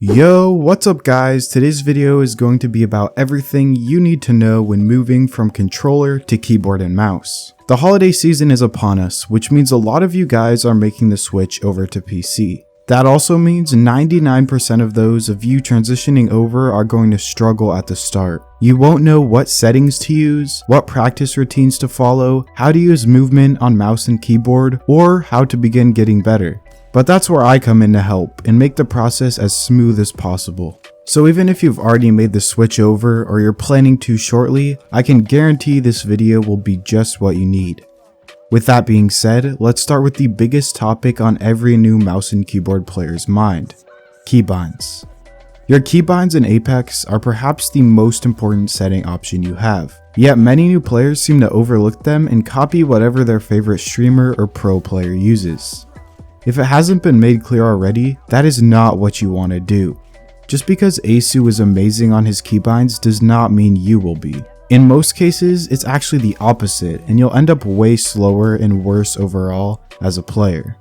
Yo, what's up guys? Today's video is going to be about everything you need to know when moving from controller to keyboard and mouse. The holiday season is upon us, which means a lot of you guys are making the switch over to PC. That also means 99% of those of you transitioning over are going to struggle at the start. You won't know what settings to use, what practice routines to follow, how to use movement on mouse and keyboard, or how to begin getting better. But that's where I come in to help and make the process as smooth as possible. So even if you've already made the switch over or you're planning to shortly, I can guarantee this video will be just what you need. With that being said, let's start with the biggest topic on every new mouse and keyboard player's mind: keybinds. Your keybinds in Apex are perhaps the most important setting option you have, yet many new players seem to overlook them and copy whatever their favorite streamer or pro player uses. If it hasn't been made clear already, that is not what you want to do. Just because Asu is amazing on his keybinds does not mean you will be. In most cases, it's actually the opposite, and you'll end up way slower and worse overall as a player.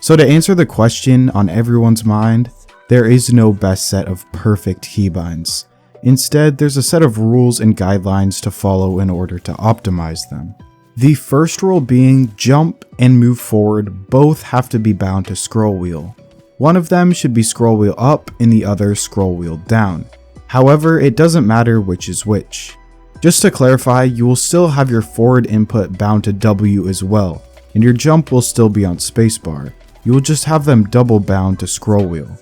So to answer the question on everyone's mind, there is no best set of perfect keybinds. Instead, there's a set of rules and guidelines to follow in order to optimize them. The first rule being jump and move forward both have to be bound to scroll wheel. One of them should be scroll wheel up and the other scroll wheel down. However, it doesn't matter which is which. Just to clarify, you will still have your forward input bound to W as well, and your jump will still be on spacebar. You will just have them double bound to scroll wheel.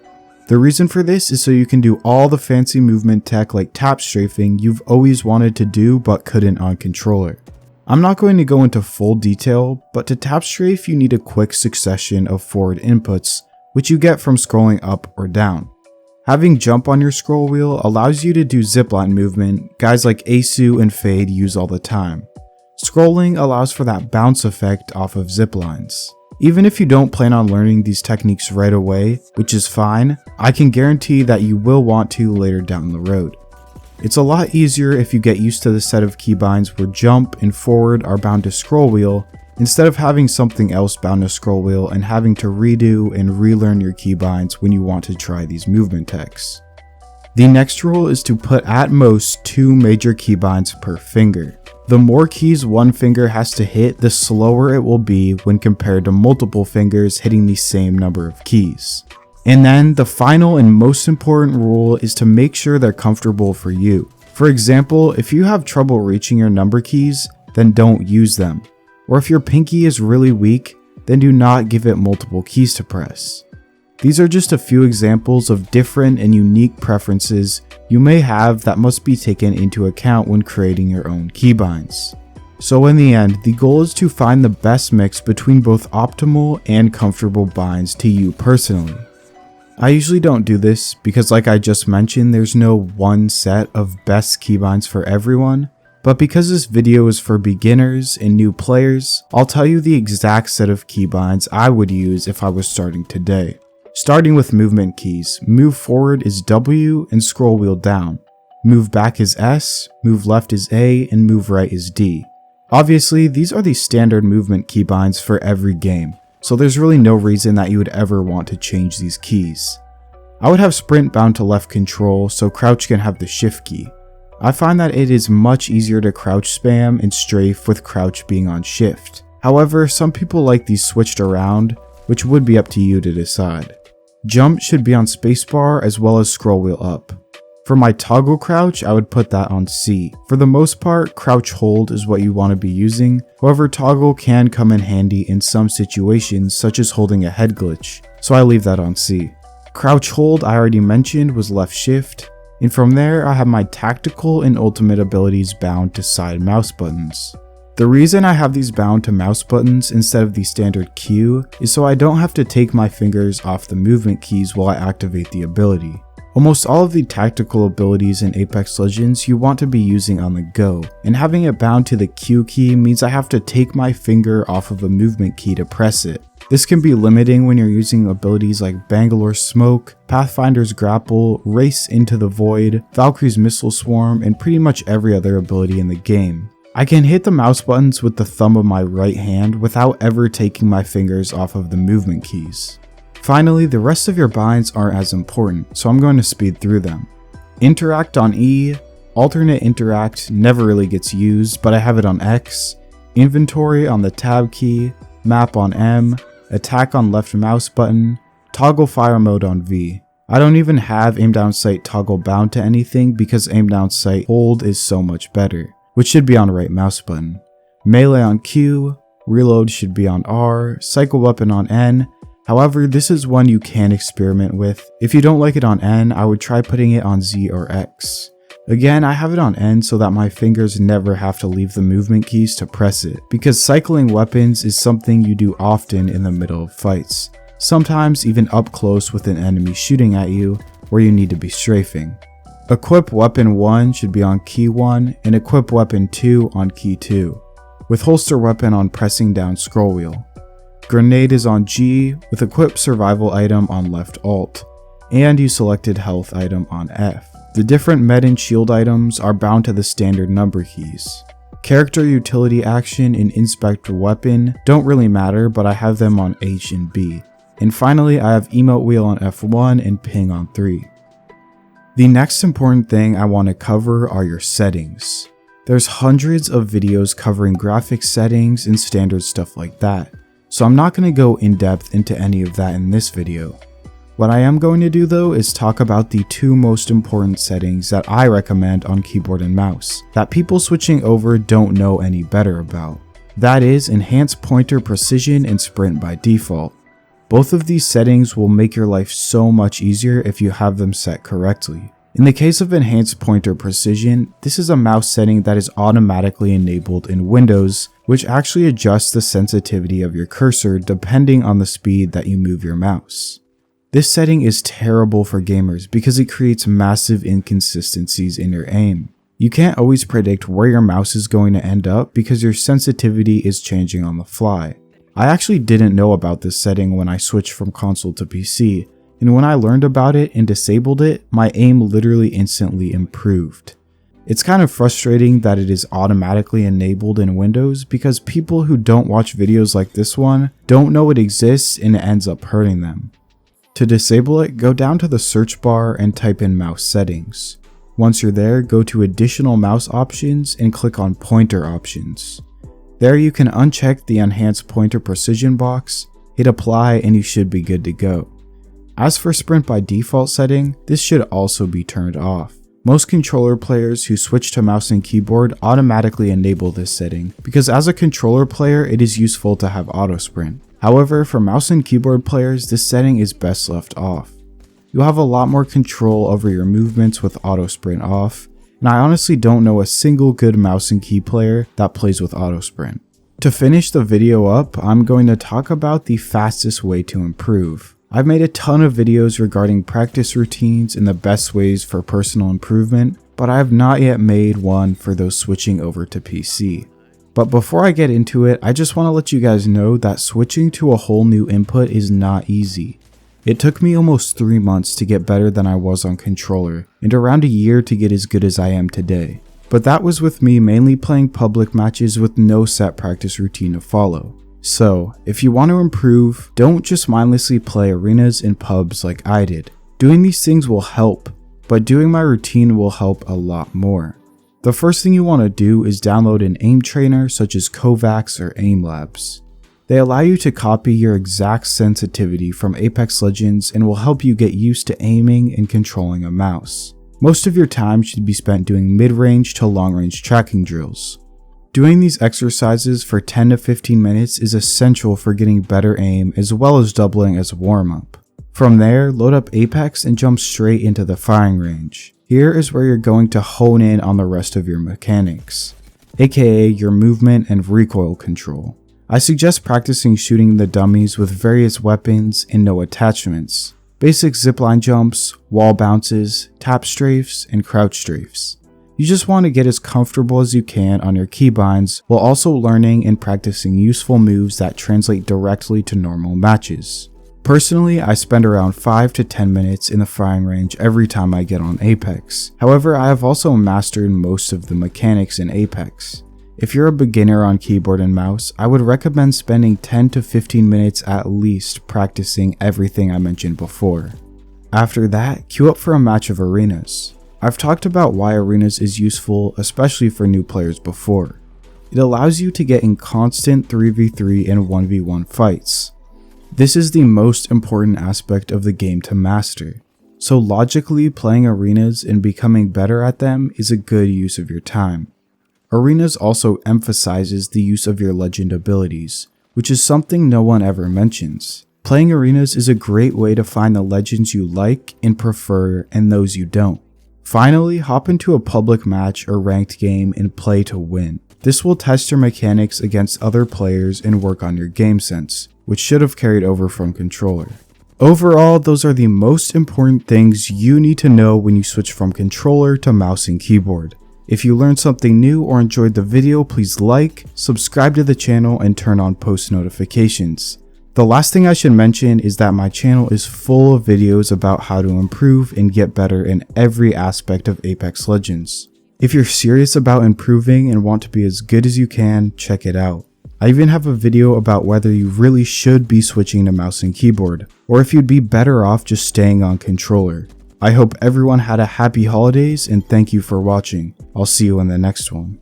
The reason for this is so you can do all the fancy movement tech like tap strafing you've always wanted to do but couldn't on controller. I'm not going to go into full detail, but to tap strafe you need a quick succession of forward inputs, which you get from scrolling up or down. Having jump on your scroll wheel allows you to do zipline movement guys like Asu and Fade use all the time. Scrolling allows for that bounce effect off of ziplines. Even if you don't plan on learning these techniques right away, which is fine, I can guarantee that you will want to later down the road. It's a lot easier if you get used to the set of keybinds where jump and forward are bound to scroll wheel, instead of having something else bound to scroll wheel and having to redo and relearn your keybinds when you want to try these movement techs. The next rule is to put at most 2 major keybinds per finger. The more keys one finger has to hit, the slower it will be when compared to multiple fingers hitting the same number of keys. And then the final and most important rule is to make sure they're comfortable for you. For example, if you have trouble reaching your number keys, then don't use them. Or if your pinky is really weak, then do not give it multiple keys to press. These are just a few examples of different and unique preferences you may have that must be taken into account when creating your own keybinds. So in the end, the goal is to find the best mix between both optimal and comfortable binds to you personally. I usually don't do this because, like I just mentioned, there's no one set of best keybinds for everyone. But because this video is for beginners and new players, I'll tell you the exact set of keybinds I would use if I was starting today. Starting with movement keys, move forward is W and scroll wheel down. Move back is S, move left is A, and move right is D. Obviously, these are the standard movement keybinds for every game, so there's really no reason that you would ever want to change these keys. I would have sprint bound to left control so crouch can have the shift key. I find that it is much easier to crouch spam and strafe with crouch being on shift. However, some people like these switched around, which would be up to you to decide. Jump should be on spacebar as well as scroll wheel up. For my toggle crouch, I would put that on C. For the most part, crouch hold is what you want to be using. However, toggle can come in handy in some situations such as holding a head glitch, so I leave that on C. Crouch hold I already mentioned was left shift. And from there, I have my tactical and ultimate abilities bound to side mouse buttons. The reason I have these bound to mouse buttons instead of the standard Q is so I don't have to take my fingers off the movement keys while I activate the ability. Almost all of the tactical abilities in Apex Legends you want to be using on the go, and having it bound to the Q key means I have to take my finger off of a movement key to press it. This can be limiting when you're using abilities like Bangalore's Smoke, Pathfinder's Grapple, Race into the Void, Valkyrie's Missile Swarm, and pretty much every other ability in the game. I can hit the mouse buttons with the thumb of my right hand without ever taking my fingers off of the movement keys. Finally, the rest of your binds aren't as important, so I'm going to speed through them. Interact on E, alternate interact never really gets used, but I have it on X, inventory on the tab key, map on M, attack on left mouse button, toggle fire mode on V. I don't even have aim down sight toggle bound to anything because aim down sight hold is so much better, which should be on right mouse button. Melee on Q, reload should be on R, cycle weapon on N. However, this is one you can experiment with. If you don't like it on N, I would try putting it on Z or X. Again, I have it on N so that my fingers never have to leave the movement keys to press it, because cycling weapons is something you do often in the middle of fights. Sometimes even up close with an enemy shooting at you, where you need to be strafing. Equip weapon 1 should be on key 1, and equip weapon 2 on key 2, with holster weapon on pressing down scroll wheel. Grenade is on G, with equip survival item on left alt, and you selected health item on F. The different med and shield items are bound to the standard number keys. Character utility action and inspect weapon don't really matter, but I have them on H and B. And finally, I have emote wheel on F1 and ping on 3. The next important thing I want to cover are your settings. There's hundreds of videos covering graphics settings and standard stuff like that, so I'm not going to go in depth into any of that in this video. What I am going to do though is talk about the two most important settings that I recommend on keyboard and mouse that people switching over don't know any better about. That is enhanced pointer precision and sprint by default. Both of these settings will make your life so much easier if you have them set correctly. In the case of enhanced pointer precision, this is a mouse setting that is automatically enabled in Windows, which actually adjusts the sensitivity of your cursor depending on the speed that you move your mouse. This setting is terrible for gamers because it creates massive inconsistencies in your aim. You can't always predict where your mouse is going to end up because your sensitivity is changing on the fly. I actually didn't know about this setting when I switched from console to PC, and when I learned about it and disabled it, my aim literally instantly improved. It's kind of frustrating that it is automatically enabled in Windows because people who don't watch videos like this one don't know it exists and it ends up hurting them. To disable it, go down to the search bar and type in mouse settings. Once you're there, go to additional mouse options and click on pointer options. There you can uncheck the enhanced pointer precision box, hit apply, and you should be good to go. As for sprint by default setting, this should also be turned off. Most controller players who switch to mouse and keyboard automatically enable this setting because as a controller player it is useful to have auto sprint. However, for mouse and keyboard players this setting is best left off. You'll have a lot more control over your movements with auto sprint off, and I honestly don't know a single good mouse and key player that plays with auto sprint. To finish the video up, I'm going to talk about the fastest way to improve. I've made a ton of videos regarding practice routines and the best ways for personal improvement, but I have not yet made one for those switching over to PC. But before I get into it, I just want to let you guys know that switching to a whole new input is not easy. It took me almost 3 months to get better than I was on controller, and around a year to get as good as I am today. But that was with me mainly playing public matches with no set practice routine to follow. So, if you want to improve, don't just mindlessly play arenas and pubs like I did. Doing these things will help, but doing my routine will help a lot more. The first thing you want to do is download an aim trainer such as Kovacs or Aim Labs. They allow you to copy your exact sensitivity from Apex Legends and will help you get used to aiming and controlling a mouse. Most of your time should be spent doing mid-range to long-range tracking drills. Doing these exercises for 10 to 15 minutes is essential for getting better aim as well as doubling as a warm-up. From there, load up Apex and jump straight into the firing range. Here is where you're going to hone in on the rest of your mechanics, aka your movement and recoil control. I suggest practicing shooting the dummies with various weapons and no attachments, basic zipline jumps, wall bounces, tap strafes, and crouch strafes. You just want to get as comfortable as you can on your keybinds while also learning and practicing useful moves that translate directly to normal matches. Personally, I spend around 5 to 10 minutes in the firing range every time I get on Apex. However, I have also mastered most of the mechanics in Apex. If you're a beginner on keyboard and mouse, I would recommend spending 10 to 15 minutes at least practicing everything I mentioned before. After that, queue up for a match of arenas. I've talked about why arenas is useful, especially for new players before. It allows you to get in constant 3v3 and 1v1 fights. This is the most important aspect of the game to master, so logically playing arenas and becoming better at them is a good use of your time. Arenas also emphasizes the use of your legend abilities, which is something no one ever mentions. Playing arenas is a great way to find the legends you like and prefer and those you don't. Finally, hop into a public match or ranked game and play to win. This will test your mechanics against other players and work on your game sense, which should have carried over from controller. Overall, those are the most important things you need to know when you switch from controller to mouse and keyboard. If you learned something new or enjoyed the video, please like, subscribe to the channel, and turn on post notifications. The last thing I should mention is that my channel is full of videos about how to improve and get better in every aspect of Apex Legends. If you're serious about improving and want to be as good as you can, check it out. I even have a video about whether you really should be switching to mouse and keyboard, or if you'd be better off just staying on controller. I hope everyone had a happy holidays and thank you for watching. I'll see you in the next one.